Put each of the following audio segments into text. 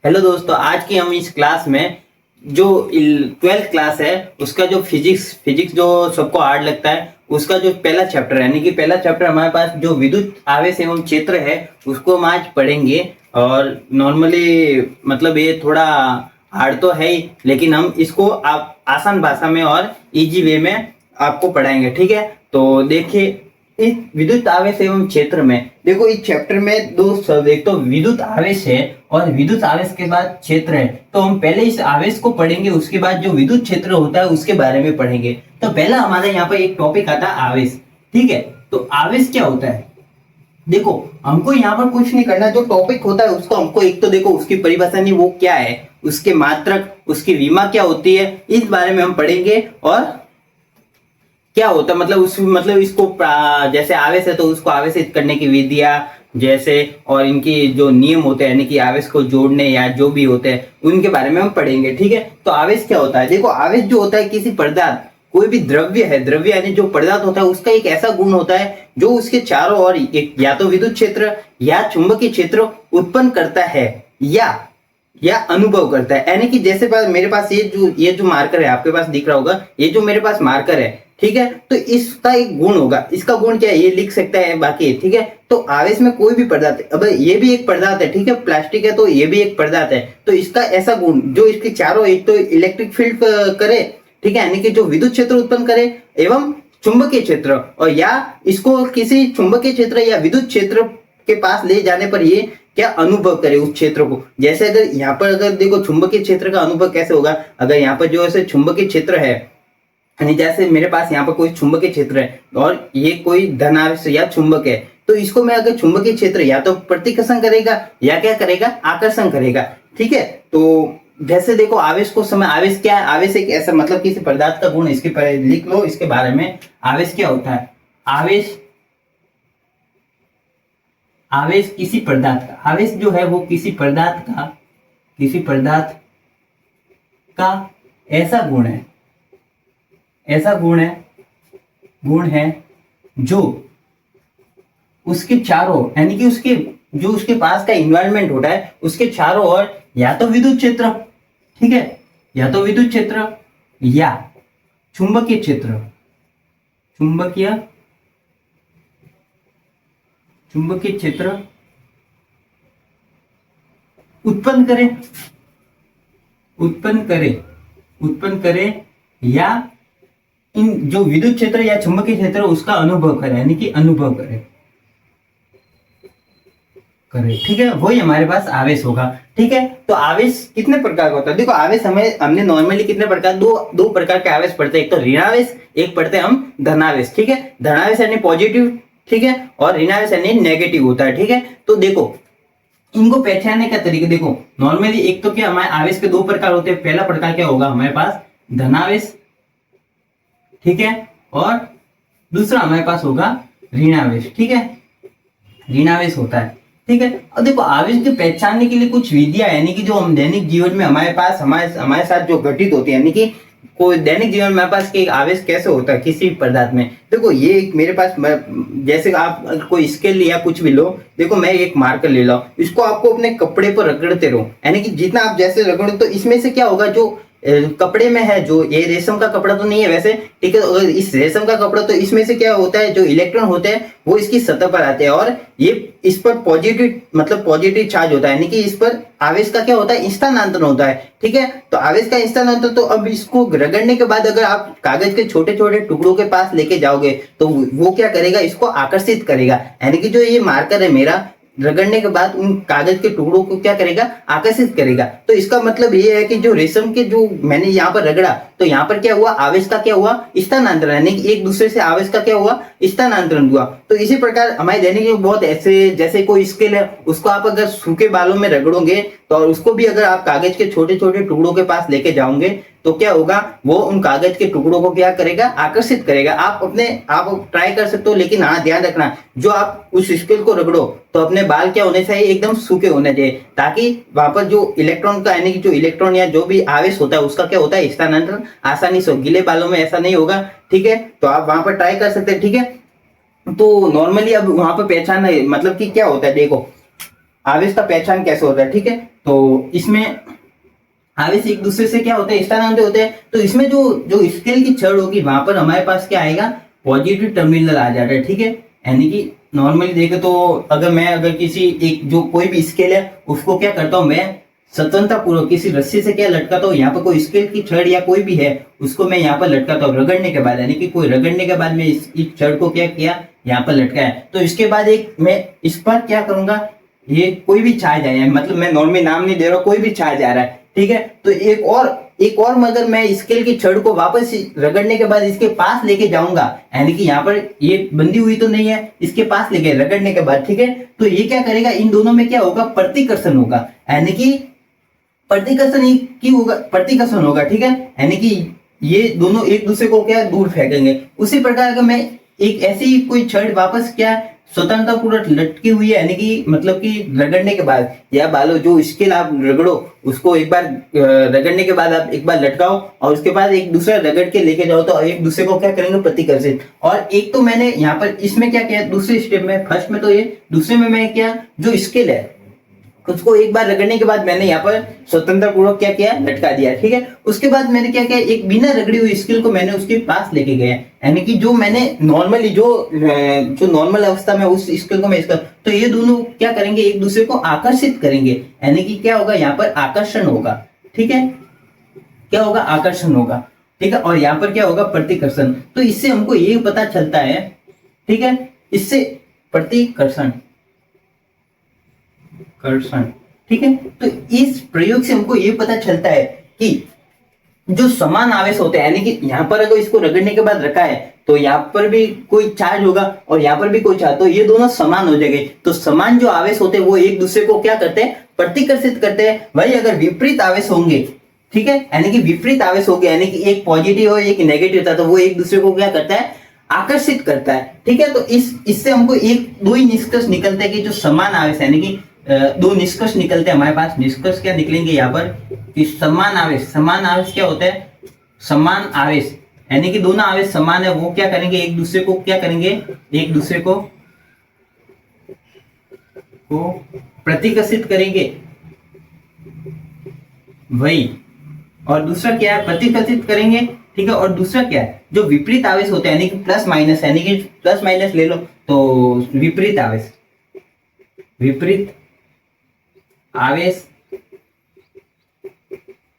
Hello दोस्तों, आज की हम इस क्लास में जो 12th क्लास है उसका जो फिजिक्स जो सबको हार्ड लगता है उसका जो पहला चैप्टर है, यानी कि पहला चैप्टर हमारे पास जो विद्युत आवेश एवं क्षेत्र है उसको हम आज पढ़ेंगे। और नॉर्मली मतलब ये थोड़ा हार्ड तो है ही, लेकिन हम इसको आप आसान भाषा में और इजी वे में आपको पढ़ाएंगे। ठीक है, तो देखिए इस विद्युत आवेश एवं क्षेत्र में देखो इस चैप्टर में दो शब्द, एक तो विद्युत आवेश है और विद्युत आवेश के बाद क्षेत्र है। तो हम पहले इस आवेश को पढ़ेंगे, उसके बाद जो विद्युत क्षेत्र होता है उसके बारे में पढ़ेंगे। तो पहला हमारे यहाँ पर एक टॉपिक आता है आवेश। ठीक है, तो आवेश क्या होता है? देखो हमको यहाँ पर कुछ नहीं करना, जो टॉपिक होता है उसको हमको एक तो देखो उसकी परिभाषा नहीं, वो क्या है, उसके मात्रक, उसकी विमा क्या होती है, इस बारे में हम पढ़ेंगे। और क्या होता है मतलब उस मतलब इसको जैसे आवेश है तो उसको आवेशित करने की विधियां जैसे, और इनकी जो नियम होते हैं यानी कि आवेश को जोड़ने या जो भी होते हैं उनके बारे में हम पढ़ेंगे। ठीक है, तो आवेश क्या होता है? देखो आवेश जो होता है किसी पदार्थ, कोई भी द्रव्य है, द्रव्य यानी जो पदार्थ होता है उसका एक ऐसा गुण होता है जो उसके चारों ओर एक या तो विद्युत क्षेत्र या चुंबकीय क्षेत्र उत्पन्न करता है या अनुभव करता है। यानी कि जैसे मेरे पास ये जो मार्कर है आपके पास दिख रहा होगा, ये जो मेरे पास मार्कर है, ठीक है, तो इसका एक गुण होगा। इसका गुण क्या है ये लिख सकता है बाकी। ठीक है, तो आवेश में कोई भी पदार्थ, अब ये भी एक पदार्थ है, ठीक है, प्लास्टिक है तो ये भी एक पदार्थ है, तो इसका ऐसा गुण जो इसके चारों एक तो इलेक्ट्रिक फील्ड करे, ठीक है, यानी कि जो विद्युत क्षेत्र उत्पन्न करे, एवं चुंबकीय क्षेत्र, और या इसको किसी चुंबकीय क्षेत्र या विद्युत क्षेत्र के पास ले जाने पर ये क्या अनुभव करे उस क्षेत्र को। जैसे अगर यहाँ पर अगर देखो चुंबकीय क्षेत्र का अनुभव कैसे होगा, अगर यहाँ पर जो ऐसे चुंबकीय क्षेत्र है, यानी जैसे मेरे पास यहाँ पर कोई चुंबकीय क्षेत्र है और ये कोई धनावेश या चुंबक है, तो इसको मैं अगर चुंबकीय क्षेत्र या तो प्रतिकर्षण करेगा या क्या करेगा, आकर्षण करेगा। ठीक है, तो जैसे देखो आवेश को समय, आवेश क्या है? आवेश एक ऐसा मतलब किसी पदार्थ का गुण, इसके पर लिख लो इसके बारे में। आवेश क्या होता है? आवेश किसी पदार्थ का, आवेश जो है वो किसी पदार्थ का ऐसा गुण है जो उसके चारों, यानी कि उसके पास का इन्वायरमेंट होता है उसके चारों ओर या तो विद्युत क्षेत्र, ठीक है, या तो विद्युत क्षेत्र या चुंबकीय क्षेत्र, चुंबकीय क्षेत्र उत्पन्न करे या इन जो विद्युत क्षेत्र या चुंबकीय क्षेत्र उसका अनुभव करे, यानी कि अनुभव करे। ठीक है, वही हमारे पास आवेश होगा। ठीक है, तो आवेश कितने प्रकार का होता है? देखो आवेश हमने नॉर्मली कितने प्रकार, दो प्रकार के आवेश पढ़ते हैं, एक तो ऋणावेश, एक पढ़ते हैं हम धनावेश। ठीक है, धनावेश यानी पॉजिटिव, ठीक है, और ऋणावेश यानी नेगेटिव होता है। ठीक है, तो देखो इनको पहचानने का तरीका देखो, नॉर्मली एक तो क्या हमारे आवेश के दो प्रकार होते हैं। पहला प्रकार क्या होगा हमारे पास? धनावेश, ठीक है, और दूसरा हमारे पास होगा ऋणावेश। ठीक है, ऋणावेश होता है। ठीक है, और देखो आवेश को पहचानने के लिए कुछ विधियां, यानी कि जो हम दैनिक जीवन में हमारे साथ जो घटित होती है, यानी कि कोई दैनिक जीवन में हमारे पास के आवेश कैसे होता है किसी पदार्थ में। देखो ये एक मेरे पास, जैसे आप कोई स्केल या कुछ भी लो, देखो मैं एक मार्कर ले ला, इसको आपको अपने कपड़े पर रगड़ते रहो, यानी कि जितना आप जैसे रगड़ो तो इसमें से क्या होगा, जो कपड़े में है, जो ये रेशम का कपड़ा तो नहीं है वैसे, ठीक है, अगर इस रेशम का कपड़ा, तो इसमें से क्या होता है, जो इलेक्ट्रॉन होते हैं वो इसकी सतह पर आते हैं और ये इस पर पॉजिटिव चार्ज होता है, यानी कि इस पर आवेश का क्या होता है, स्थानांतरण होता है। ठीक है, तो आवेश का स्थानांतरण, तो अब इसको रगड़ने के बाद अगर आप कागज के छोटे छोटे टुकड़ों के पास लेके जाओगे तो वो क्या करेगा, इसको आकर्षित करेगा, यानी कि जो ये मार्कर है मेरा, रगड़ने के बाद उन कागज के टुकड़ों को क्या करेगा, आकर्षित करेगा। तो इसका मतलब ये है कि जो रेशम के जो मैंने यहाँ पर रगड़ा, तो यहाँ पर क्या हुआ, आवेश का क्या हुआ, स्थानांतरण, यानी कि एक दूसरे से आवेश का क्या हुआ, स्थानांतरण हुआ। तो इसी प्रकार हमारे दैनिक में बहुत ऐसे, जैसे कोई स्केल है उसको आप अगर सूखे बालों में रगड़ोगे तो उसको भी अगर आप कागज के छोटे छोटे टुकड़ों के पास लेके जाओगे तो क्या होगा, वो उन कागज के टुकड़ों को क्या करेगा, आकर्षित करेगा। आप ट्राई कर सकते हो, लेकिन हाँ ध्यान रखना, जो आप उस स्केल को रगड़ो तो अपने बाल क्या होने चाहिए, एकदम सूखे होने चाहिए, ताकि वहां पर जो इलेक्ट्रॉन का, यानी कि जो इलेक्ट्रॉन या जो भी आवेश होता है उसका क्या होता है, स्थानांतरण आसानी से। गीले बालों में ऐसा नहीं होगा। ठीक है, तो आप वहां पर ट्राई कर सकते हैं। ठीक है, तो नॉर्मली अब वहां पर पहचान मतलब कि क्या होता है, देखो आवेश का पहचान कैसे होता है। ठीक है, तो इसमें आवेश एक दूसरे से क्या होते हैं, स्थानांतरित होते हैं। तो इसमें जो जो स्केल की छड़ होगी वहां पर हमारे पास क्या आएगा, पॉजिटिव टर्मिनल आ जाता है, ठीक है। यानी कि नॉर्मली देखे तो अगर किसी एक जो कोई भी स्केल है उसको क्या करता हूँ मैं, स्वतंत्रता पूर्वक किसी रस्सी से क्या लटकाता हूँ, यहाँ पर कोई स्केल की छड़ या कोई भी है उसको मैं यहाँ पर लटकाता हूँ रगड़ने के बाद, यानी कि कोई रगड़ने के बाद मैं इस छड़ को क्या किया, यहाँ पर लटकाया। तो इसके बाद एक मैं इस पर क्या करूंगा, ये कोई भी छाया जाए, मतलब मैं नॉर्मली नाम नहीं दे रहा हूँ, कोई भी छाया जा रहा है, ठीक है। तो एक और मगर मैं स्केल की छड़ को वापस रगड़ने के बाद इसके पास लेके जाऊंगा, यानी कि यहाँ पर ये बंधी हुई तो नहीं है, इसके पास लेके रगड़ने के बाद, ठीक है। तो ये क्या करेगा, इन दोनों में क्या होगा, प्रतिकर्षण होगा, यानी कि प्रतिकर्षण होगा, ठीक है। यानी कि ये दोनों एक दूसरे को क्या दूर फेंकेंगे। उसी प्रकार अगर मैं एक ऐसी कोई छड़ वापस क्या स्वतंत्रता पूर्वक लटकी हुई है, यानी कि मतलब कि रगड़ने के बाद या बालो जो स्केल आप रगड़ो उसको एक बार रगड़ने के बाद आप एक बार लटकाओ और उसके बाद एक दूसरा रगड़ के लेके जाओ, तो एक दूसरे को क्या करेंगे, प्रतिकर्षित। और एक तो मैंने यहाँ पर इसमें क्या किया, दूसरे स्टेप में, फर्स्ट में तो ये, दूसरे में मैं क्या, जो स्केल है उसको एक बार रगड़ने के बाद मैंने यहाँ पर स्वतंत्रता पूर्वक क्या किया, लटका दिया, ठीक है। उसके बाद मैंने क्या किया, एक बिना रगड़ी हुई स्केल को मैंने उसके पास लेके गया, यानी कि जो मैंने नॉर्मली जो नॉर्मल अवस्था में उस स्केल को मैं इसका, तो ये दोनों क्या करेंगे, एक दूसरे को आकर्षित करेंगे, यानी कि क्या होगा, यहाँ पर आकर्षण होगा, ठीक है। क्या होगा, आकर्षण होगा, ठीक है। और यहाँ पर क्या होगा, प्रतिकर्षण। तो इससे हमको ये पता चलता है, ठीक है, इससे प्रतिकर्षण, ठीक है। तो इस प्रयोग से हमको ये पता चलता है कि जो समान आवेश होते हैं, यानी कि यहाँ पर अगर इसको रगड़ने के बाद रखा है तो यहाँ पर भी कोई चार्ज होगा और यहाँ पर भी कोई चार्ज, तो ये दोनों समान हो जाएंगे। तो समान जो आवेश होते हैं वो एक दूसरे को क्या करते हैं, प्रतिकर्षित करते हैं। वही अगर विपरीत आवेश होंगे, ठीक है, यानी कि विपरीत आवेश हो गया, यानी कि एक पॉजिटिव और एक नेगेटिव था, तो वो एक दूसरे को क्या करता है, आकर्षित करता है, ठीक है। तो इससे हमको दो ही निष्कर्ष निकलते हैं कि जो समान आवेश, यानी कि दो निष्कर्ष निकलते हैं हमारे पास। निष्कर्ष क्या निकलेंगे यहाँ पर कि समान आवेश क्या होता है, समान आवेश यानी कि दोनों आवेश समान है, वो क्या करेंगे, एक दूसरे को क्या करेंगे, एक दूसरे को प्रतिकर्षित करेंगे, वही। और दूसरा क्या है, प्रतिकर्षित करेंगे, ठीक है। और दूसरा क्या है, जो विपरीत आवेश होते हैं, यानी कि प्लस माइनस, यानी कि प्लस माइनस ले लो, तो विपरीत आवेश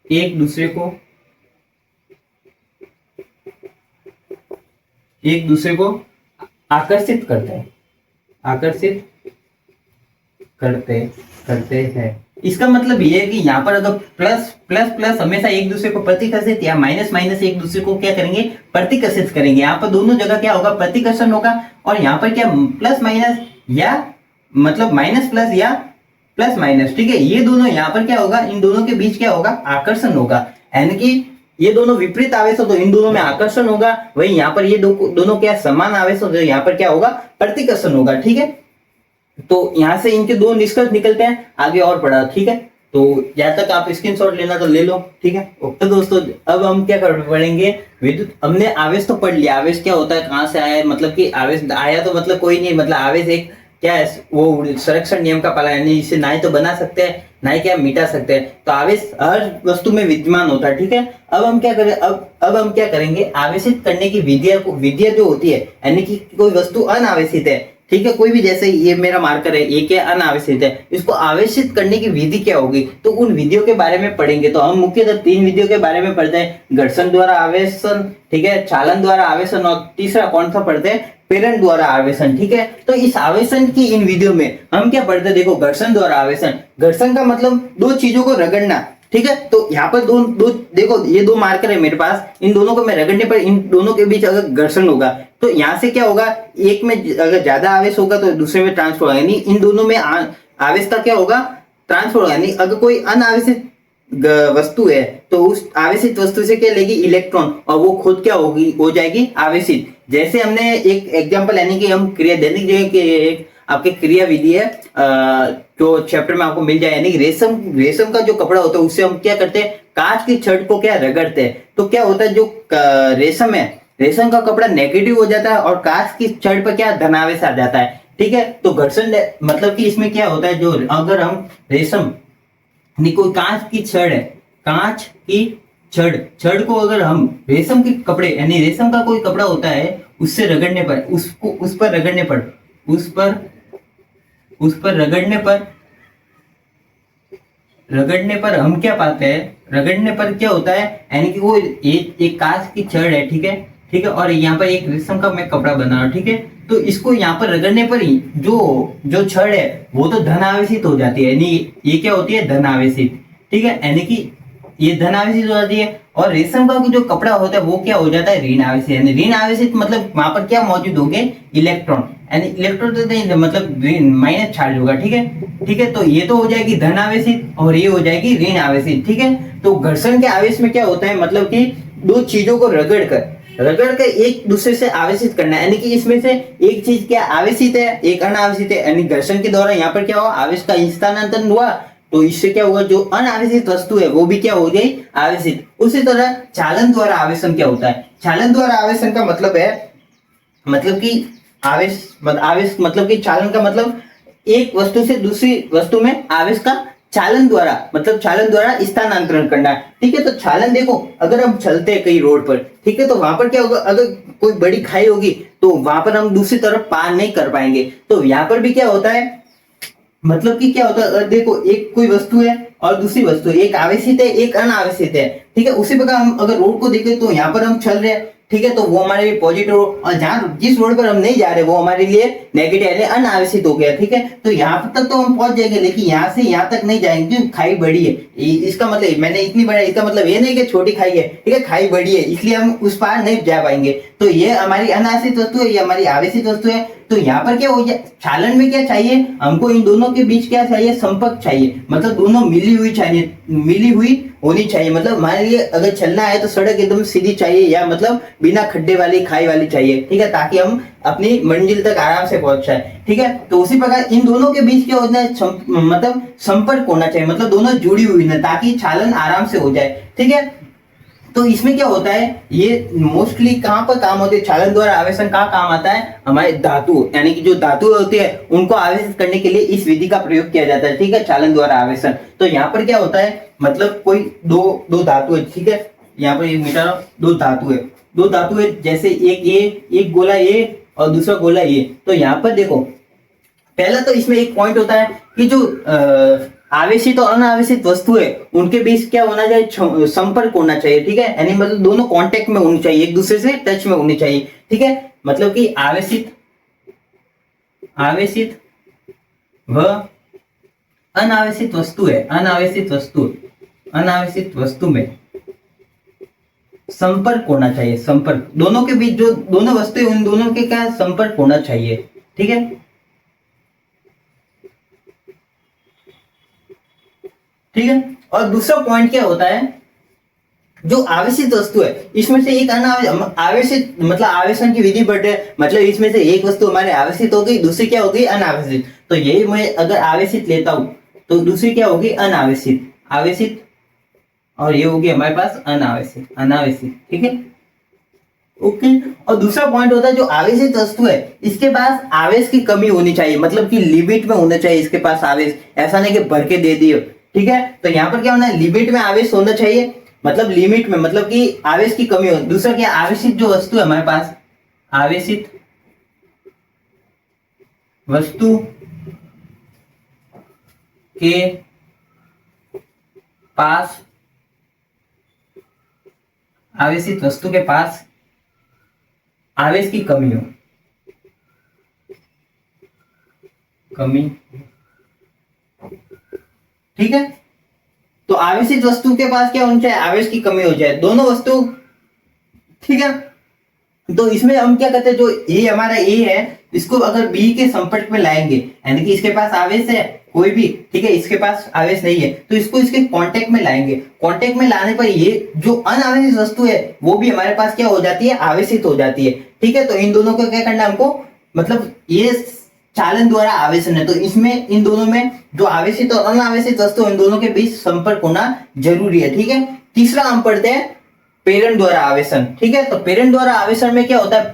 एक दूसरे को आकर्षित करते हैं। इसका मतलब ये है कि यहाँ पर अगर प्लस प्लस प्लस हमेशा एक दूसरे को प्रतिकर्षित या माइनस माइनस एक दूसरे को क्या करेंगे, प्रतिकर्षित करेंगे। यहाँ पर दोनों जगह क्या होगा, प्रतिकर्षण होगा। और यहाँ पर क्या, प्लस माइनस या मतलब माइनस प्लस या प्लस माइनस, ठीक है। ये दोनों यहाँ पर क्या होगा, इन दोनों के बीच क्या होगा, आकर्षण होगा, यानी कि ये दोनों विपरीत आवेश हो तो इन दोनों में आकर्षण होगा। वही यहाँ पर ये दोनों क्या समान आवेश हो तो यहाँ पर क्या होगा, प्रतिकर्षण होगा, ठीक है। तो यहाँ से इनके दो निष्कर्ष निकलते हैं, आगे और पढ़ा, ठीक है। तो यहाँ तक आप स्क्रीनशॉट लेना तो ले लो, ठीक है। तो दोस्तों अब हम क्या पढ़ेंगे, विद्युत। हमने आवेश तो पढ़ लिया, आवेश क्या होता है, कहाँ से आया है, मतलब कि आवेश आया तो मतलब कोई नहीं, मतलब आवेश एक क्या है, वो संरक्षण नियम का पालन, यानी इसे ना ही तो बना सकते हैं ना ही क्या मिटा सकते हैं। तो आवेश हर वस्तु में विद्यमान होता है, ठीक है। अब हम क्या करें, अब हम क्या करेंगे, आवेशित करने की विधियां जो होती है, यानी कि कोई वस्तु अनावेशित है, ठीक है, कोई भी, जैसे ये मेरा मार्कर है, ये क्या अनावेशित है, इसको आवेशित करने की विधि क्या होगी, तो उन विधियों के बारे में पढ़ेंगे। तो हम मुख्यतः 3 विधियों के बारे में पढ़ते हैं, घर्षण द्वारा आवेशन, ठीक है, चालन द्वारा आवेशन, और तीसरा कौन सा पढ़ते हैं, प्रेरण द्वारा आवेशन, ठीक है। तो इस आवेशन की इन विधियों में हम क्या पढ़ते हैं, देखो, घर्षण द्वारा आवेशन, घर्षण का मतलब दो चीजों को रगड़ना, ठीक है। तो यहाँ पर दो देखो, ये 2 मार्कर है मेरे पास, इन दोनों को मैं रगड़ने पर इन दोनों के बीच अगर घर्षण होगा तो यहाँ से क्या होगा, एक में अगर ज्यादा आवेश होगा तो दूसरे में ट्रांसफर होगा, यानी इन दोनों में आवेश का क्या होगा, ट्रांसफर होगा। यानी अगर कोई अनावेशित वस्तु है तो उस आवेशित वस्तु से क्या लेगी, इलेक्ट्रॉन, और वो खुद क्या होगी, हो जाएगी आवेशित। जैसे हमने एक एग्जांपल, यानी कि हम क्रिया दैनिक जगह के एक आपके क्रिया विधि है जो चैप्टर में आपको मिल जाए, यानी कि रेशम का जो कपड़ा होता है उससे हम क्या करते हैं, कांच की छड़ को क्या रगड़ते हैं। तो क्या होता है, जो रेशम है, रेशम का कपड़ा नेगेटिव हो जाता है और कांच की छड़ पर क्या धनावेश आ जाता है, ठीक है। तो घर्षण मतलब कि इसमें क्या होता है, जो अगर हम नहीं, कोई कांच की छड़ है, कांच की छड़, छड़ को अगर हम रेशम के कपड़े यानी रेशम का कोई कपड़ा होता है उससे रगड़ने पर, उसको उस पर रगड़ने पर, उस पर रगड़ने पर हम क्या पाते हैं, रगड़ने पर क्या होता है, यानी कि वो एक कांच की छड़ है, ठीक है, ठीक है, और यहाँ पर एक रेशम का मैं कपड़ा बना रहा हूँ, ठीक है, तो इसको यहाँ पर रगड़ने पर ही जो जो छड़ है वो तो धन आवेशित हो जाती है, यानी ये क्या होती है, धन आवेशित, ठीक है, यानी कि ये धन आवेशित हो जाती है, और रेशम का जो कपड़ा होता है वो क्या हो जाता है, ऋण आवेशित, यानी ऋण आवेशित मतलब वहां पर क्या मौजूद होंगे, इलेक्ट्रॉन, यानी इलेक्ट्रॉन तो नहीं, मतलब माइनस चार्ज होगा, ठीक है, ठीक है, तो ये तो हो जाएगी धन आवेशित और ये हो जाएगी ऋण आवेशित, ठीक है। तो घर्षण के आवेश में क्या होता है, मतलब कि दो चीजों को रगड़ कर एक दूसरे से आवेशित करना है, यानी कि इसमें से एक चीज क्या आवेशित है, एक अनावेशित है, यानी घर्षण के द्वारा यहाँ पर क्या हुआ, आवेश का स्थानांतरण हुआ, तो इससे क्या होगा, जो अनावेशित वस्तु है वो भी क्या हो गई, आवेशित। उसी तरह चालन द्वारा आवेशन क्या होता है, चालन द्वारा आवेशन का मतलब है, मतलब कि आवेश मतलब कि चालन का मतलब एक वस्तु से दूसरी वस्तु में आवेश का चालन द्वारा, मतलब चालन द्वारा स्थानांतरण करना है, ठीक है। तो चालन देखो, अगर हम चलते हैं कहीं रोड पर, ठीक है, तो वहां पर क्या होगा, अगर कोई बड़ी खाई होगी तो वहां पर हम दूसरी तरफ पार नहीं कर पाएंगे, तो यहाँ पर भी क्या होता है, मतलब कि क्या होता है, अगर देखो एक कोई वस्तु है और दूसरी वस्तु है, एक आवेशित है एक अनावेशित है, ठीक है, उसी प्रकार हम अगर रोड को देखें तो यहाँ पर हम चल रहे हैं, ठीक है, तो वो हमारे लिए पॉजिटिव, और जहां जिस रोड पर हम नहीं जा रहे वो हमारे लिए नेगेटिव यानी अनावेशित हो गया, ठीक है। तो यहाँ तक तो हम पहुंच जाएंगे, लेकिन यहाँ से यहाँ तक नहीं जाएंगे क्योंकि खाई बड़ी है, इसका मतलब मैंने इतनी बड़ा, इसका मतलब ये नहीं कि छोटी खाई है, ठीक है, खाई बड़ी है इसलिए हम उस पार नहीं जा पाएंगे, तो ये हमारी अनावेशित वस्तु है, ये हमारी आवेशित वस्तु है। तो यहाँ पर क्या हो गया, चालन में क्या चाहिए हमको, इन दोनों के बीच क्या चाहिए, संपर्क चाहिए, मतलब दोनों मिली हुई होनी चाहिए, मतलब हमारे लिए अगर चलना है तो सड़क एकदम सीधी चाहिए, या मतलब बिना खड्डे वाली खाई वाली चाहिए, ठीक है, ताकि हम अपनी मंजिल तक आराम से पहुंच जाए, ठीक है। तो उसी प्रकार इन दोनों के बीच क्या होना है, मतलब संपर्क होना चाहिए, मतलब दोनों जुड़ी हुई ना, ताकि चालन आराम से हो जाए, ठीक है। तो इसमें क्या होता है, ये मोस्टली कहां पर काम होते हैं, चालन द्वारा आवेशन कहाँ काम आता है, हमारे धातु, यानी कि जो धातु होते हैं उनको आवेशित करने के लिए इस विधि का प्रयोग किया जाता है, ठीक है, चालन द्वारा आवेशन। तो यहाँ पर क्या होता है, मतलब कोई दो धातु है, ठीक है, यहाँ पर एक मीटर दो धातु है, जैसे एक गोला ए और दूसरा गोला ए। तो यहाँ पर देखो, पहला तो इसमें एक पॉइंट होता है कि जो आवेशित और अनावेशित वस्तु है उनके बीच क्या होना चाहिए, संपर्क होना चाहिए, ठीक है, यानी मतलब दोनों कांटेक्ट में होनी चाहिए, एक दूसरे से टच में होनी चाहिए, ठीक है। मतलब कि आवेशित व अनावेशित वस्तु है, अनावेशित वस्तु में संपर्क होना चाहिए, संपर्क दोनों के बीच, जो दोनों वस्तु है उन दोनों के क्या संपर्क होना चाहिए, ठीक है, ठीक है। और दूसरा पॉइंट क्या होता है, जो आवेशित वस्तु है इसमें से एक आवेशित, मतलब आवेशन की विधि बढ़ है, मतलब इसमें से एक वस्तु हमारे आवेशित हो गई, दूसरी क्या हो गई अनावेशित। तो यही मैं अगर आवेशित लेता हूं तो दूसरी क्या होगी आवेशित, और ये होगी हमारे पास अनावेशित, ठीक है, ओके। और दूसरा पॉइंट होता है, जो आवेशित वस्तु है इसके पास आवेश की कमी होनी चाहिए, मतलब कि लिमिट में होना चाहिए इसके पास आवेश, ऐसा नहीं कि भर के दे दिए, ठीक है। तो यहाँ पर क्या होना है, लिमिट में आवेश होना चाहिए, मतलब लिमिट में, मतलब कि आवेश की कमी हो। दूसरा क्या, आवेशित जो वस्तु है हमारे पास, आवेशित वस्तु के पास आवेश की कमी हो, ठीक है। तो आवेशित वस्तु के पास क्या होना चाहिए, आवेश की कमी हो जाए, दोनों वस्तु, ठीक है। तो इसमें हम क्या करते हैं, जो ए हमारा ए है इसको अगर बी के संपर्क में लाएंगे, यानी कि इसके पास आवेश है कोई भी, ठीक है, इसके पास आवेश नहीं है, तो इसको इसके कांटेक्ट में लाएंगे, कांटेक्ट में लाने पर ये जो अनावेशित वस्तु है वो भी हमारे पास क्या हो जाती है, आवेशित हो जाती है, ठीक है। तो इन दोनों को क्या करना है हमको, मतलब ये चालन द्वारा आवेशन है, तो इसमें इन दोनों में जो आवेशित और अनावेशित वस्तु इन दोनों के बीच संपर्क होना जरूरी है, ठीक है। तीसरा हम पढ़ते हैं प्रेरण द्वारा आवेशन, ठीक है। तो प्रेरण द्वारा आवेशन में क्या होता है,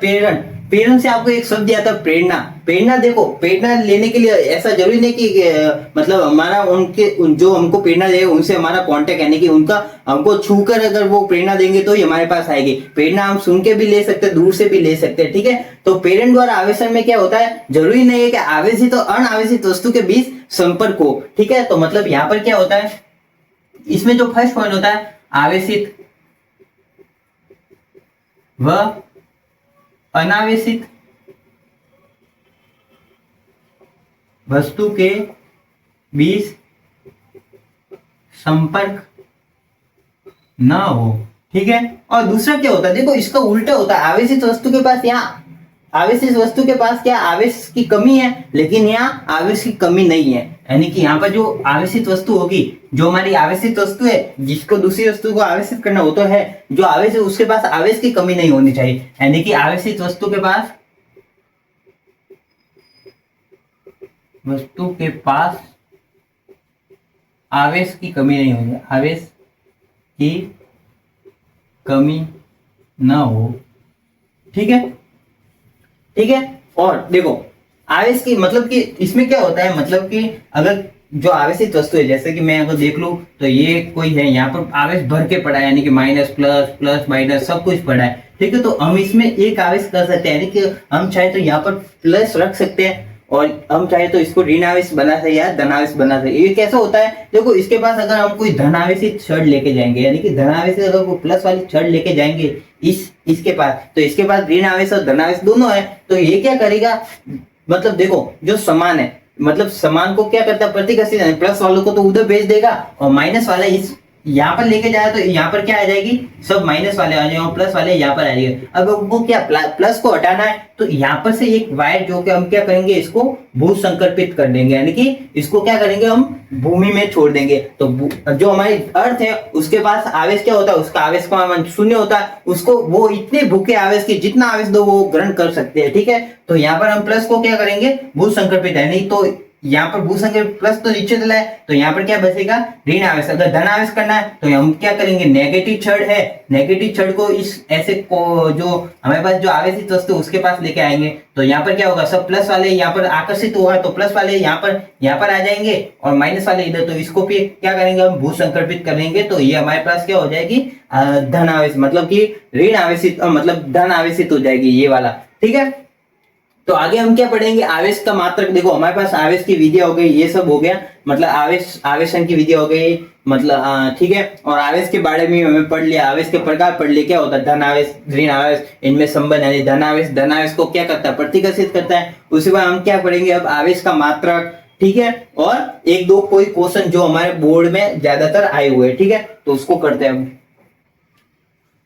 प्रेरणा से आपको एक शब्द याद आता है, प्रेरणा। प्रेरणा देखो, प्रेरणा लेने के लिए ऐसा जरूरी नहीं कि मतलब हमारा जो हमको प्रेरणा दे उनसे हमारा कांटेक्ट, यानी कि उनका हमको छूकर अगर वो प्रेरणा देंगे तो ही हमारे पास आएगी। प्रेरणा हम सुन के भी ले सकते हैं, दूर से भी ले सकते हैं, ठीक है। तो प्रेरण द्वारा आवेशन में क्या होता है, जरूरी नहीं है कि आवेशित और अनावेशित वस्तु के बीच संपर्क हो, ठीक है। तो मतलब यहाँ पर क्या होता है, इसमें जो फर्स्ट पॉइंट होता है, आवेशित व अनावेशित वस्तु के बीच संपर्क ना हो, ठीक है। और दूसरा क्या होता है, देखो इसका उल्टा होता है, आवेशित वस्तु के पास, यहाँ आवेशित वस्तु के पास क्या आवेश की कमी है, लेकिन यहाँ आवेश की कमी नहीं है। यानी कि यहाँ पर जो आवेशित वस्तु होगी, जो हमारी आवेशित वस्तु है जिसको दूसरी वस्तु को आवेशित करना हो तो है, जो आवेश है उसके पास आवेश की कमी नहीं होनी चाहिए। यानी कि आवेशित वस्तु के पास आवेश की कमी नहीं होगी, आवेश की कमी ना हो, ठीक है, ठीक है। और देखो आवेश की मतलब कि इसमें क्या होता है, मतलब कि अगर जो आवेशित वस्तु है, जैसे कि मैं अगर देख लूं तो ये कोई है, यहाँ पर आवेश भर के पड़ा है, यानी कि माइनस प्लस प्लस माइनस सब कुछ पड़ा है, ठीक है। तो हम इसमें एक आवेश कर सकते हैं, यानी कि हम चाहे तो यहाँ पर प्लस रख सकते हैं और हम चाहे तो इसको ऋण आवेश बना सकते या धनावेश बना सकते। ये कैसा होता है, देखो इसके पास अगर हम कोई धनावेशित छड़ लेके जाएंगे, यानी कि धनावेशित अगर कोई प्लस वाली छड़ लेके जाएंगे इसके पास, तो इसके पास ऋण आवेश और धनावेश दोनों है। तो ये क्या करेगा, मतलब देखो जो समान है, मतलब समान को क्या करता है, प्रतिकर्षित, प्लस वालों को तो उधर भेज देगा और माइनस वाला इस यहाँ पर लेके जाए तो यहाँ पर क्या आ जाएगी, सब माइनस वाले आ जाएंगे और प्लस वाले यहाँ पर आ जाएंगे। अब वो क्या प्लस को हटाना है तो यहाँ पर से एक वायर जो कि हम क्या करेंगे, इसको भू संकल्पित कर देंगे, यानी कि इसको क्या करेंगे, हम भूमि में छोड़ देंगे। तो जो हमारी अर्थ है उसके पास आवेश क्या होता है, उसका आवेश का मान शून्य होता है, उसको वो इतने भूखे आवेश की जितना आवेश दो वो ग्रहण कर सकते हैं, ठीक है। तो यहाँ पर हम प्लस को क्या करेंगे, भू संकल्पित है, नहीं तो यहाँ पर भू संकल्पित प्लस तो नीचे चला है तो यहाँ पर क्या बचेगा, ऋण आवेश। अगर धन आवेश करना है तो हम क्या करेंगे, नेगेटिव छड़ है, नेगेटिव छड़ को इस ऐसे को जो हमारे पास जो आवेशित वस्तु उसके पास लेके आएंगे। तो यहाँ पर क्या होगा, सब प्लस वाले यहाँ पर आकर्षित हुआ तो प्लस वाले यहाँ पर आ जाएंगे और माइनस वाले इधर, तो इसको भी क्या करेंगे, हम भू संकल्पित करेंगे। तो ये हमारे पास क्या हो जाएगी, धन आवेश, मतलब कि ऋण आवेशित मतलब धन आवेशित हो जाएगी ये वाला, ठीक है। तो आगे हम क्या पढ़ेंगे, आवेश का मात्रक। देखो हमारे पास आवेश की विधियां हो गई, ये सब हो गया, मतलब आवेशन की विधियां हो गई, मतलब ठीक है। और आवेश के बारे में हमें पढ़ लिया, आवेश के प्रकार पढ़ लिए, क्या होता है धन आवेश, ऋण आवेश, इनमें संबंध, यानी धन आवेश को क्या करता है, प्रतिकर्षित करता है। उसके बाद हम क्या पढ़ेंगे अब, आवेश का मात्रक, ठीक है। और एक दो कोई क्वेश्चन जो हमारे बोर्ड में ज्यादातर आए हुए हैं, ठीक है, तो उसको करते हैं।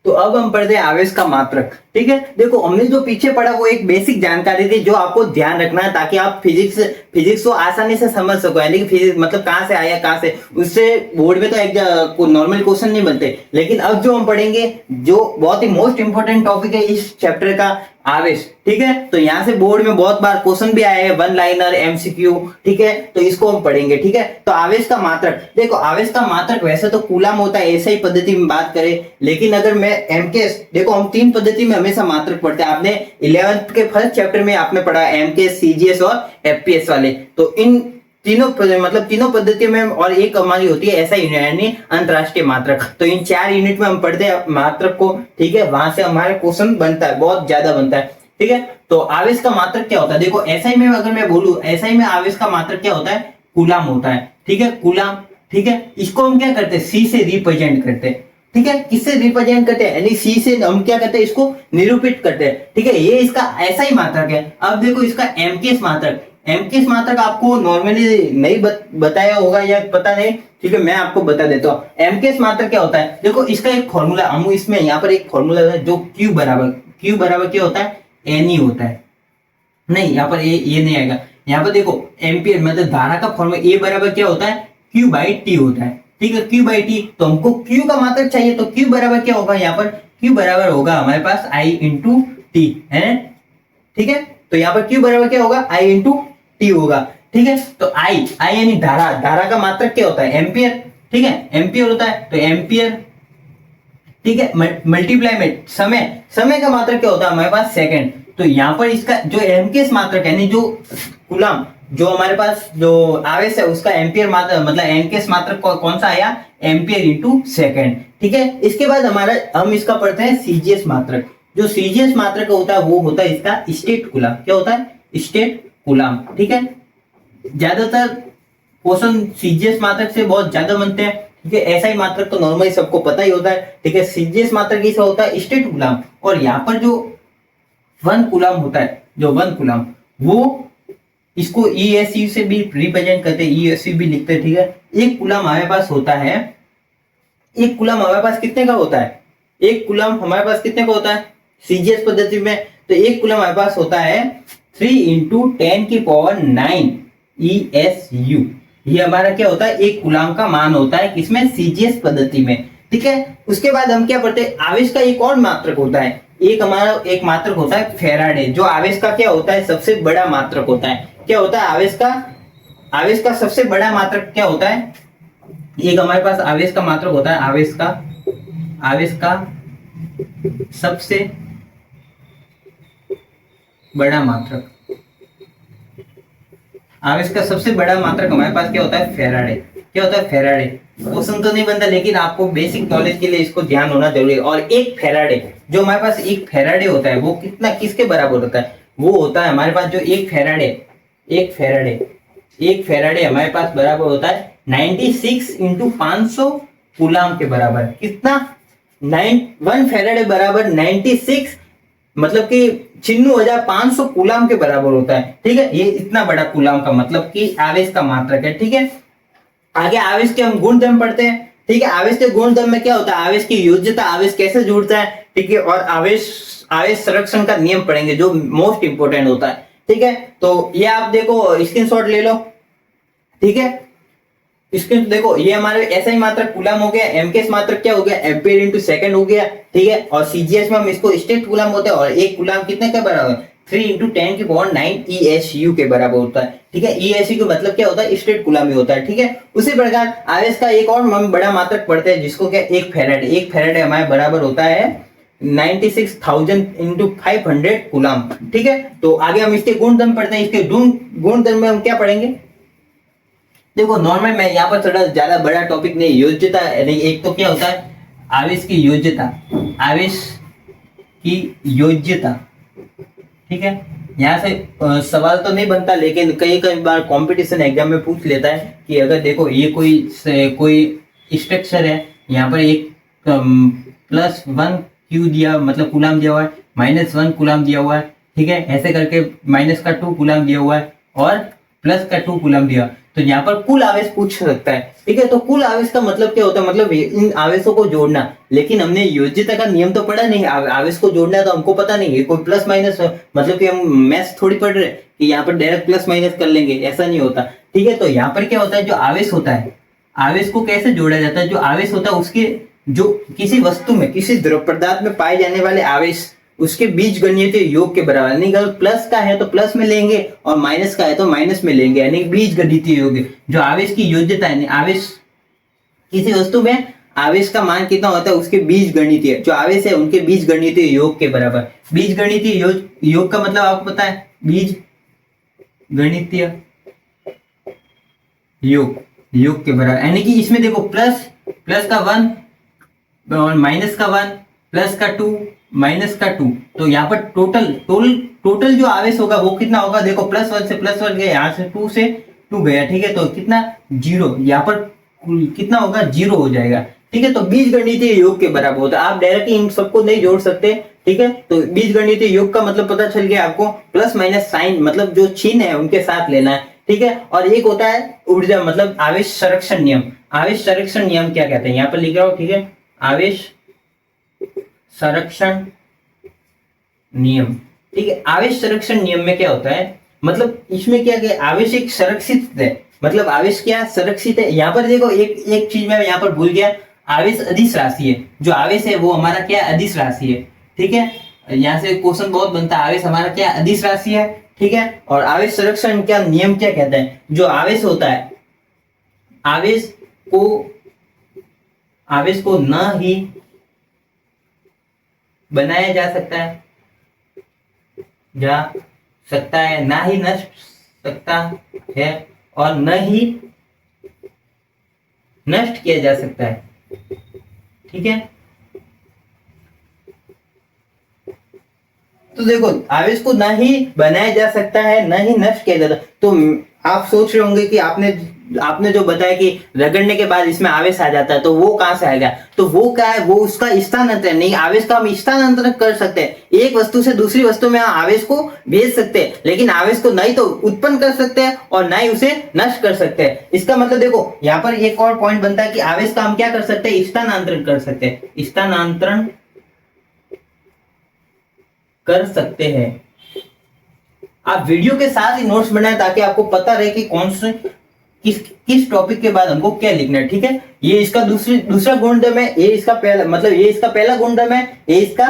तो अब हम पढ़ते हैं आवेश का मात्रक, ठीक है। देखो हमने जो पीछे पढ़ा वो एक बेसिक जानकारी थी जो आपको ध्यान रखना है ताकि आप फिजिक्स को आसानी से समझ सको, यानी कि फिजिक्स मतलब कहां से आया कहां से, उससे बोर्ड में तो एक नॉर्मल क्वेश्चन नहीं बनते। लेकिन अब जो हम पढ़ेंगे जो बहुत ही मोस्ट इंपोर्टेंट टॉपिक है इस चैप्टर का, आवेश, ठीक है। तो यहाँ से बोर्ड में बहुत बार क्वेश्चन भी आया है, वन लाइनर, एमसीक्यू, ठीक है। तो इसको हम पढ़ेंगे, ठीक है। तो आवेश का मात्रक, देखो आवेश का मात्रक वैसे तो कूलम होता है, ऐसा ही पद्धति में बात करें, लेकिन अगर मैं एमकेएस, देखो हम तीन पद्धति में हमेशा मात्रक पढ़ते हैं। आपने 11th के फर्स्ट चैप्टर में आपने पढ़ा एमकेएस, सीजीएस और एफपीएस वाले। तो इन तीनों मतलब तीनों पद्धतियों में, और एक हमारी होती है ऐसा यूनिट यानी अंतरराष्ट्रीय मात्रक। तो इन 4 यूनिट में हम पढ़ते हैं मात्रक को, ठीक है। वहां से हमारे क्वेश्चन बनता है, बहुत ज्यादा बनता है, ठीक है। तो आवेश का मात्रक क्या होता है, देखो एसआई में अगर मैं बोलूं, एसआई में आवेश का मात्रक क्या होता है, कूलम होता है, ठीक है, कूलम, ठीक है। इसको हम क्या करते हैं, सी से रिप्रेजेंट करते हैं, ठीक है। किससे रिप्रेजेंट करते हैं, यानी सी से हम क्या करते हैं, इसको निरूपित करते हैं, ठीक है। ये इसका ऐसा ही मात्रक है। अब देखो इसका एमकेएस मात्रक, एमकेएस मात्रक आपको नॉर्मली नहीं बताया होगा या पता नहीं, ठीक है, मैं आपको बता देता हूँ। एमकेएस मात्रक क्या होता है, देखो इसका एक फॉर्मूला, हम इसमें यहाँ पर एक फॉर्मूला है जो Q बराबर क्या होता है, NE होता है, नहीं यहाँ पर ये नहीं आएगा। यहाँ पर देखो एम्पियर मतलब धारा का फॉर्मूला A बराबर क्या होता है, Q/T होता है, ठीक है, Q/T। तो हमको Q का मात्रक चाहिए, तो Q बराबर क्या होगा, यहाँ पर Q बराबर होगा हमारे पास I/T है, ठीक है। तो यहाँ पर Q बराबर क्या होगा, I/T होगा, ठीक है। तो I यानी धारा का मात्रक क्या होता है, एम्पियर, ठीक है, एम्पियर होता है। तो एम्पियर, ठीक है, मल्टीप्लाई में समय का मात्रक क्या होता है हमारे पास, सेकंड, तो यहाँ पर इसका जो एमकेएस मात्रक यानी जो कूलम जो हमारे पास जो आवेश है उसका एम्पियर मात्रक मतलब एमकेएस मात्रक कौन सा आया, एम्पियर इंटू सेकेंड। ठीक है, इसके बाद हमारा हम इसका पढ़ते हैं सीजीएस मात्रक। जो सीजीएस मात्रक होता है वो होता है इसका स्टेट कूलम। क्या होता है, स्टेट कूलम। ठीक है, ज्यादातर क्वेश्चन सीजीएस मात्रक से बहुत ज्यादा बनते हैं। ठीक है, एसआई मात्रक तो नॉर्मली सबको पता ही होता है। ठीक है, सीजीएस मात्रक कैसा होता है, स्टेट कूलम। और यहाँ पर जो 1 कूलम होता है, जो 1 कूलम वो इसको ईएसयू से भी रिप्रेजेंट करते हैं, ईएसयू भी लिखते हैं। ठीक है, 1 कूलम हमारे पास होता है, 1 कूलम हमारे पास कितने का होता है, 1 कूलम हमारे पास कितने का होता है सीजीएस पद्धति में, तो 1 कूलम हमारे पास होता है 3 इंटू 10⁹ ईएसयू। ये हमारा क्या होता है, 1 कूलम का मान होता है किसमें, सीजीएस पद्धति में। ठीक है, उसके बाद हम क्या पढ़ते हैं, आवेश का एक और मात्रक होता है, हमारा एक मात्रक होता है फैराडे, जो आवेश का क्या होता है, सबसे बड़ा मात्रक होता है। क्या होता है आवेश का सबसे बड़ा मात्रक क्या होता है, एक हमारे पास आवेश का मात्रक होता है, आवेश का सबसे बड़ा मात्रक, आवेश का सबसे बड़ा मात्रक हमारे पास क्या होता है, फैराडे। क्या होता है, फैराडे। क्वेश्चन तो नहीं बनता लेकिन आपको बेसिक नॉलेज के लिए इसको ध्यान होना जरूरी है। और एक फैराडे, जो हमारे पास एक फैराडे होता है वो कितना किसके बराबर होता है, वो होता है हमारे पास जो एक फैराडे हमारे पास बराबर होता है 96 इंटू 500 कूलम के बराबर। कितना, 1 फैराडे बराबर 96 मतलब कि 96,500 कूलम के बराबर होता है। ठीक है, ये इतना बड़ा कूलम का मतलब कि आवेश का मात्रक है। ठीक है, आगे आवेश के हम गुणधर्म पढ़ते हैं। ठीक है, आवेश के गुणधर्म में क्या होता है, आवेश की योज्यता, आवेश कैसे जुड़ता है। ठीक है, और आवेश संरक्षण का नियम पढ़ेंगे जो मोस्ट इंपोर्टेंट होता है। ठीक है, तो ये आप देखो स्क्रीनशॉट ले लो। ठीक है, इसके देखो ये हमारे एसआई मात्रक कूलम हो गया, एमकेएस मात्रक क्या हो गया, एम्पियर इंटू सेकंड हो गया। ठीक है, और सीजीएस में हम इसको स्टेट कूलम होते हैं, और एक कूलम कितने के बराबर, 3 इंटू 10⁹ ईएसयू के बराबर होता है। ठीक है, ईएसयू का मतलब क्या होता है, स्टेट कूलम ही होता है। ठीक है, उसी प्रकार आवेश का एक और हम बड़ा मात्रक पढ़ते हैं जिसको क्या, एक फैराडे हमारे बराबर होता है 96,000 इंटू 500 कूलम। ठीक है, तो आगे हम इसके गुणधर्म पढ़ते हैं। इसके गुणधर्म में हम क्या पढ़ेंगे, देखो नॉर्मल मैं यहाँ पर थोड़ा ज्यादा बड़ा टॉपिक नहीं, योज्यता नहीं, एक तो क्या होता है आवेश की योज्यता, आवेश की योज्यता। ठीक है, यहाँ से सवाल तो नहीं बनता लेकिन कई बार कंपटीशन एग्जाम में पूछ लेता है कि अगर देखो ये कोई स्ट्रक्चर है, यहाँ पर एक +1 क्यू दिया मतलब कूलम दिया हुआ है, -1 कूलम दिया हुआ है। ठीक है, ऐसे करके -2 कूलम दिया हुआ है और +2 कूलम दिया, तो यहाँ पर कुल आवेश पूछ सकता है। ठीक है, तो कुल आवेश का मतलब क्या होता है, मतलब इन आवेशों को जोड़ना। लेकिन हमने योज्यता का नियम तो पढ़ा नहीं, आवेश को जोड़ना है तो हमको पता नहीं है कोई प्लस माइनस, मतलब कि हम मैथ्स थोड़ी पढ़ रहे कि यहाँ पर डायरेक्ट प्लस माइनस कर लेंगे, ऐसा नहीं होता। ठीक है, तो यहाँ पर क्या होता है, जो आवेश होता है, आवेश को कैसे जोड़ा जाता है, जो आवेश होता है उसके जो किसी वस्तु में, किसी द्रव पदार्थ में पाए जाने वाले आवेश उसके बीज गणितीय योग के बराबर, यानी अगर प्लस का है तो प्लस में लेंगे और माइनस का है तो माइनस में लेंगे, यानी बीज गणितीय योग। जो आवेश की योज्यता है, आवेश किसी वस्तु में आवेश का मान कितना होता है, उसके बीज गणितीय जो आवेश है उनके बीज गणितीय योग के बराबर। बीज गणितीय योग का मतलब आपको पता है, बीज गणितीय योग के बराबर, यानी कि इसमें देखो प्लस का 1 और माइनस का 1 प्लस का 2 माइनस का 2, तो यहाँ पर टोटल जो आवेश होगा वो कितना होगा, देखो +1 से +1 गया, यहाँ से 2 से 2 गया। ठीक है, तो कितना 0, यहाँ पर कितना होगा 0 हो जाएगा। ठीक है, तो बीज गणितीय योग के बराबर होता है। आप डायरेक्टली इन सबको नहीं जोड़ सकते। ठीक है, तो बीज गणितीय योग का मतलब पता चल गया आपको, प्लस माइनस साइन मतलब जो चिन्ह है उनके साथ लेना है। ठीक है, और एक होता है ऊर्जा मतलब आवेश संरक्षण नियम। आवेश संरक्षण नियम क्या कहते हैं, यहाँ पर लिख रहा हूं। ठीक है, आवेश संरक्षण नियम। ठीक है, आवेश संरक्षण नियम में क्या होता है, मतलब इसमें क्या क्या आवेश एक संरक्षित है, मतलब आवेश क्या संरक्षित है। यहाँ पर देखो एक चीज मैं यहाँ पर भूल गया, आवेश अदिश राशि है। जो आवेश है वो हमारा क्या अदिश राशि है। ठीक है, यहाँ से क्वेश्चन बहुत बनता है, आवेश हमारा क्या अदिश राशि है। ठीक है, और आवेश संरक्षण का नियम क्या कहता है, जो आवेश होता है आवेश को न ही बनाया जा सकता है, जा सकता है, ना ही नष्ट सकता है और न ही नष्ट किया जा सकता है। ठीक है, तो देखो आवेश को ना ही बनाया जा सकता है ना ही नष्ट किया जाता। तो आप सोच रहे होंगे कि आपने जो बताया कि रगड़ने के बाद इसमें आवेश आ जाता है, तो वो कहां से आएगा? तो वो क्या है, वो उसका स्थानांतरण नहीं, आवेश का हम स्थानांतरण कर सकते हैं। एक वस्तु से दूसरी वस्तु में आवेश को भेज सकते हैं, लेकिन आवेश को नहीं तो उत्पन्न कर सकते हैं और ना ही उसे नष्ट कर सकते हैं। इसका मतलब देखो यहाँ पर एक और पॉइंट बनता है कि आवेश का हम क्या कर सकते हैं? स्थानांतरण कर सकते हैं, स्थानांतरण कर सकते हैं। आप वीडियो के साथ ही नोट्स बनाएं ताकि आपको पता रहे कि कौन से किस टॉपिक के बाद हमको क्या लिखना है। ठीक है, ये इसका दूसरा गुणधर्म है, ये इसका पहला मतलब ये इसका पहला गुणधर्म है, ये इसका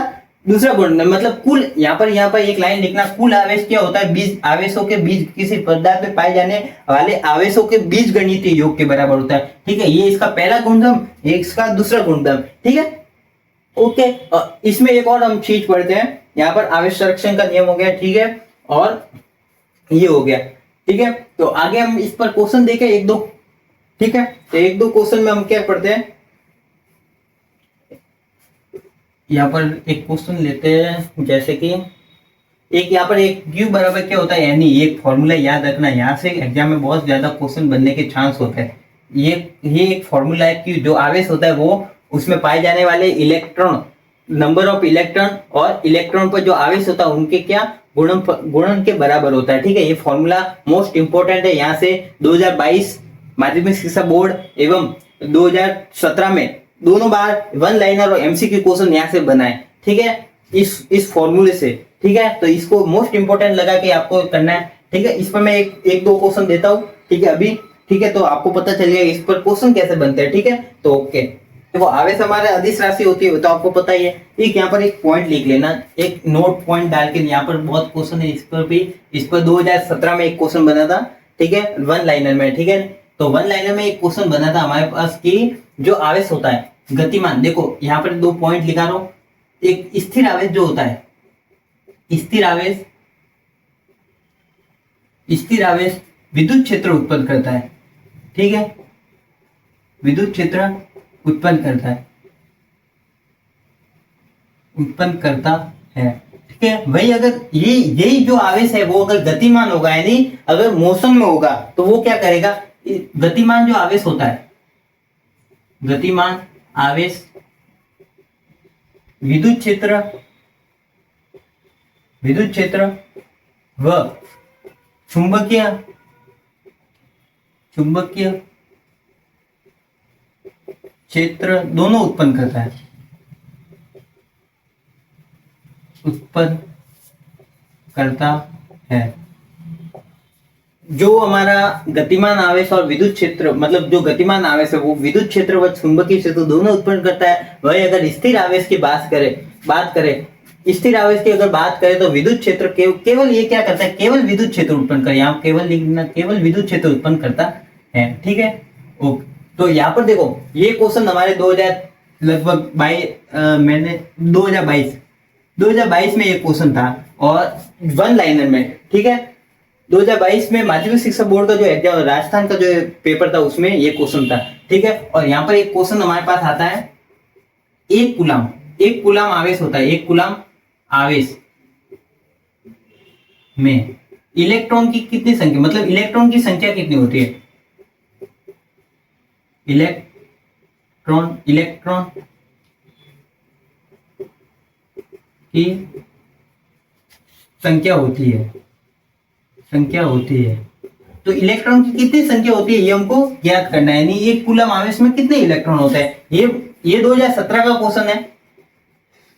दूसरा गुणधर्म। मतलब कुल यहाँ पर एक लाइन लिखना, कुल आवेश क्या होता है? बीज आवेशों के बीज किसी पदार्थ में पाए जाने वाले आवेशों के बीज गणितीय योग के बराबर होता है। ठीक है, ये इसका पहला गुणधर्म, ये इसका दूसरा गुणधर्म। ठीक है, ओके। इसमें एक और हम चीज पढ़ते हैं, यहाँ पर आवेश संरक्षण का नियम हो गया। ठीक है, और ये हो गया। ठीक है, तो आगे हम इस पर क्वेश्चन देखें एक दो। ठीक है, तो एक दो क्वेश्चन में हम क्या पढ़ते हैं, यहाँ पर एक क्वेश्चन लेते हैं, जैसे कि एक यहाँ पर एक Q बराबर क्या होता है, यानी एक फॉर्मूला याद रखना, यहाँ से एग्जाम में बहुत ज्यादा क्वेश्चन बनने के चांस होते हैं। ये एक फॉर्मूला है कि जो आवेश होता है वो उसमें पाए जाने वाले इलेक्ट्रॉन, नंबर ऑफ इलेक्ट्रॉन और इलेक्ट्रॉन पर जो आवेश होता है उनके क्या गुणन के बराबर होता है। ठीक है, ये फॉर्मूला मोस्ट इंपोर्टेंट है। यहाँ से 2022 माध्यमिक शिक्षा बोर्ड एवं 2017 में दोनों बार वन लाइनर और एमसीक्यू क्वेश्चन यहाँ से बनाए। ठीक है, इस फॉर्मूले से। ठीक है, तो इसको मोस्ट इंपोर्टेंट लगा कि आपको करना है। ठीक है, इस पर मैं एक दो क्वेश्चन देता हूँ। ठीक है, अभी ठीक है, तो आपको पता चल गया इस पर क्वेश्चन कैसे बनते हैं। ठीक है, तो ओके, देखो आवेश हमारे अदिश राशि होती है तो आपको पता ही है। एक यहाँ पर एक पॉइंट लिख लेना, एक नोट पॉइंट डाल के, यहाँ पर बहुत क्वेश्चन है इस पर भी। इस पर 2017 में एक क्वेश्चन बना था। ठीक है, वन लाइनर में। ठीक है, तो वन लाइनर में एक क्वेश्चन बना था हमारे पास कि जो आवेश होता है गतिमान, देखो यहाँ पर दो पॉइंट लिखा रहा हूं। एक स्थिर आवेश जो होता है, स्थिर आवेश विद्युत क्षेत्र उत्पन्न करता है। ठीक है, विद्युत क्षेत्र उत्पन्न करता है। ठीक है, वही अगर यही जो आवेश है वो अगर गतिमान होगा, यानी अगर मोशन में होगा, तो वो क्या करेगा? गतिमान जो आवेश होता है, गतिमान आवेश विद्युत क्षेत्र व चुंबकीय क्षेत्र दोनों उत्पन्न करता है। जो हमारा गतिमान आवेश और विद्युत क्षेत्र, मतलब जो गतिमान आवेश है वो विद्युत क्षेत्र व चुंबकीय क्षेत्र दोनों उत्पन्न करता है। वही अगर स्थिर आवेश की बात करें स्थिर आवेश की अगर बात करें तो विद्युत क्षेत्र केवल ये क्या करता है? केवल विद्युत क्षेत्र उत्पन्न कर, यहाँ केवल लिखना, केवल विद्युत क्षेत्र उत्पन्न करता है। ठीक है, ओके। तो यहाँ पर देखो ये क्वेश्चन हमारे 2022 में एक क्वेश्चन था और वन लाइनर में। ठीक है, 2022 में माध्यमिक शिक्षा बोर्ड का जो एग्जाम, राजस्थान का जो पेपर था, उसमें ये क्वेश्चन था। ठीक है, और यहाँ पर एक क्वेश्चन हमारे पास आता है, एक कूलाम आवेश होता है। एक कूलाम आवेश में इलेक्ट्रॉन की कितनी संख्या, मतलब इलेक्ट्रॉन की संख्या कितनी होती है? इलेक्ट्रॉन की संख्या होती है। तो इलेक्ट्रॉन की कितनी संख्या होती है ये हमको ज्ञात करना है, यानी एक कूलम आवेश में कितने इलेक्ट्रॉन होते हैं। ये 2017 का क्वेश्चन है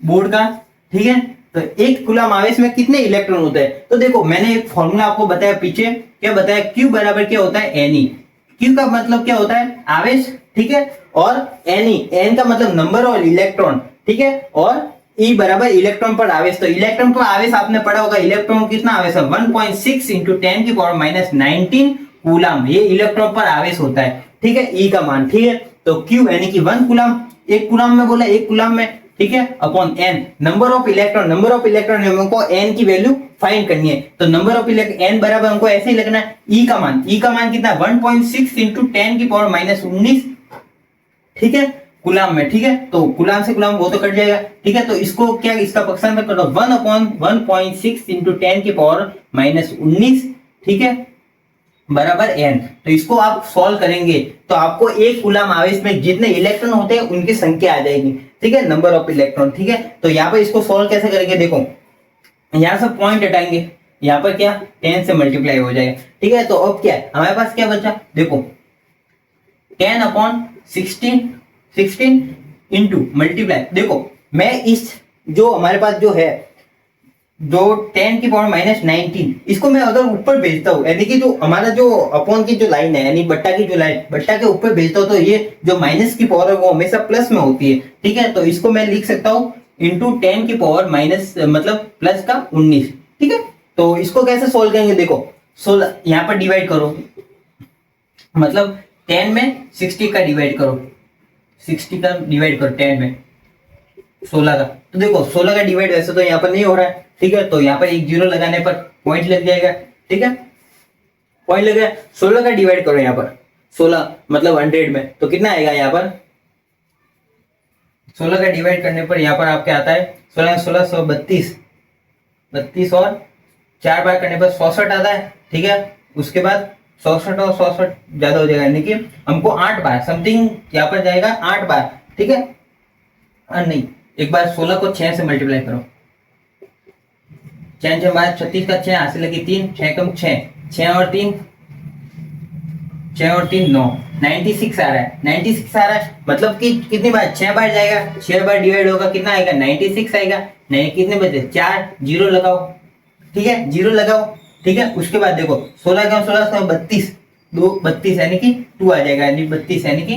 बोर्ड का। ठीक है, तो एक कूलम आवेश में कितने इलेक्ट्रॉन होते हैं? तो देखो मैंने एक फॉर्मूला आपको बताया पीछे, क्या बताया? Q बराबर क्या होता है? Ne। Q का मतलब क्या होता है? आवेश। ठीक है, और N का मतलब नंबर और इलेक्ट्रॉन। ठीक है, और E बराबर इलेक्ट्रॉन पर आवेश। तो इलेक्ट्रॉन पर आवेश आपने पढ़ा होगा, इलेक्ट्रॉन कितना आवेश है? 1.6 इंटू 10⁻⁻19 कूलम, ये इलेक्ट्रॉन पर आवेश होता है। ठीक है, E का मान। ठीक है, तो Q यानी कि 1 कूलम, एक कूलम में बोला, एक कूलम में। ठीक है, upon n number of electron हमको n की वैल्यू फाइंड करनी है। तो नंबर ऑफ इलेक्ट्रॉन n बराबर हमको ऐसे ही लिखना है e का मान कितना 1.6 इंटू 10 की पावर माइनस 19, ठीक है, गुलाम में, ठीक है। तो गुलाम से गुलाम वो तो कट जाएगा, ठीक है। तो इसको क्या इसका पक्षांतर कर दो 1 अपॉन 1.6 इंटू 10 की पावर माइनस 19, ठीक है, बराबर n। तो इसको आप सॉल्व करेंगे तो आपको एक गुलाम आवेश में जितने इलेक्ट्रॉन होते हैं उनकी संख्या आ जाएगी, ठीक है, नंबर ऑफ इलेक्ट्रॉन, ठीक है। तो यहाँ पर इसको सॉल्व कैसे करेंगे, देखो यहाँ से पॉइंट हटाएंगे, यहाँ पर क्या 10 से मल्टीप्लाई हो जाएगा, ठीक है। तो अब क्या है हमारे पास क्या बचा, देखो 10 अपॉन 16 इंटू मल्टीप्लाई, देखो मैं इस जो हमारे पास जो है जो 10 की पावर माइनस 19 इसको मैं अगर ऊपर भेजता हूँ, यानी कि जो हमारा जो अपॉन की जो लाइन है यानी बट्टा की जो लाइन बट्टा के ऊपर भेजता हूँ तो ये जो माइनस की पावर है वो हमेशा प्लस में होती है, ठीक है। तो इसको मैं लिख सकता हूँ इंटू 10 की पावर माइनस मतलब प्लस का 19, ठीक है। तो इसको कैसे सोल्व करेंगे, देखो 16 यहाँ पर डिवाइड करो, मतलब 10 में 60 का डिवाइड करो, 60 का डिवाइड करो 10 में 16 का। तो देखो 16 का डिवाइड वैसे तो यहाँ पर नहीं हो रहा है, ठीक है। तो यहाँ पर एक जीरो लगाने पर पॉइंट लग जाएगा, ठीक है, पॉइंट लग गया। 16 का डिवाइड करो यहाँ पर 16 मतलब 100 में, तो कितना आएगा यहाँ पर 16 का डिवाइड करने पर यहाँ पर आपके आता है 16 132 32 और 4 बार करने पर 64 आता है, ठीक है। उसके बाद 64 और 64 ज्यादा हो जाएगा, यानी कि हमको 8 बार समथिंग यहाँ पर जाएगा 8 बार, ठीक है। नहीं, एक बार 16 को 6 से मल्टीप्लाई करो, 6 6 बार 36 का 6 हासिल लगी 3, 6 कम 6, 6 और 3 9, 96 आ रहा है, 96 आ रहा है, मतलब कि कितनी बार 6 बार जाएगा, 6 बार डिवाइड होगा कितना आएगा 96 आएगा। नहीं कितने बचे 4, जीरो लगाओ, ठीक है, जीरो लगाओ, ठीक है। उसके बाद देखो 16 का 16 32 2 32 यानी कि 2 आ जाएगा, यानी 32 यानी कि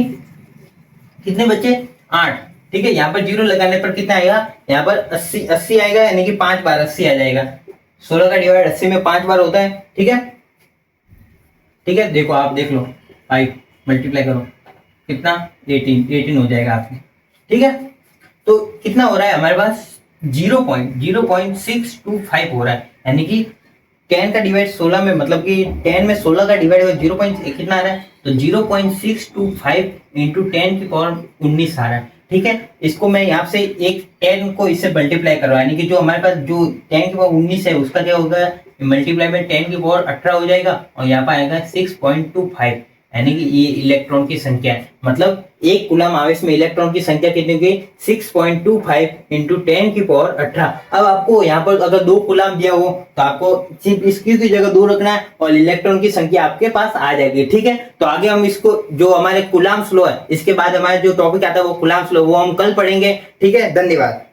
कितने बचे 8, ठीक है। यहाँ पर जीरो लगाने पर कितना आएगा, यहाँ पर 80 आएगा, यानी कि 5 बार 80 आ जाएगा। 16 का डिवाइड 80 में 5 बार होता है, ठीक है, ठीक है। देखो आप देख लो 5 मल्टीप्लाई करो कितना 18 हो जाएगा आपके, ठीक है। तो कितना हो रहा है हमारे पास 0.625 हो रहा है, यानी कि 10 का डिवाइड 16 में मतलब कि 10 में 16 का डिवाइड हुआ 0. कितना आ रहा है, तो 0.625 इंटू 10 की पावर 19 आ रहा है, ठीक है। इसको मैं यहाँ से एक 10 को इससे मल्टीप्लाई करवा, यानी कि जो हमारे पास जो 10 की पावर 19 है उसका क्या होगा मल्टीप्लाई में 10 की पावर 18 हो जाएगा, और यहाँ पर आएगा 6.25, यानी कि ये इलेक्ट्रॉन की संख्या है। मतलब एक कूलम आवेश में इलेक्ट्रॉन की संख्या कितनी होगी 6.25 इंटू 10 की पावर 18। अब आपको यहाँ पर अगर 2 कूलम दिया हो तो आपको सिर्फ इसकी जगह 2 रखना है और इलेक्ट्रॉन की संख्या आपके पास आ जाएगी, ठीक है। तो आगे हम इसको जो हमारे कूलम्स लॉ है इसके बाद हमारे जो टॉपिक आता है वो कूलम्स लॉ वो हम कल पढ़ेंगे, ठीक है। धन्यवाद।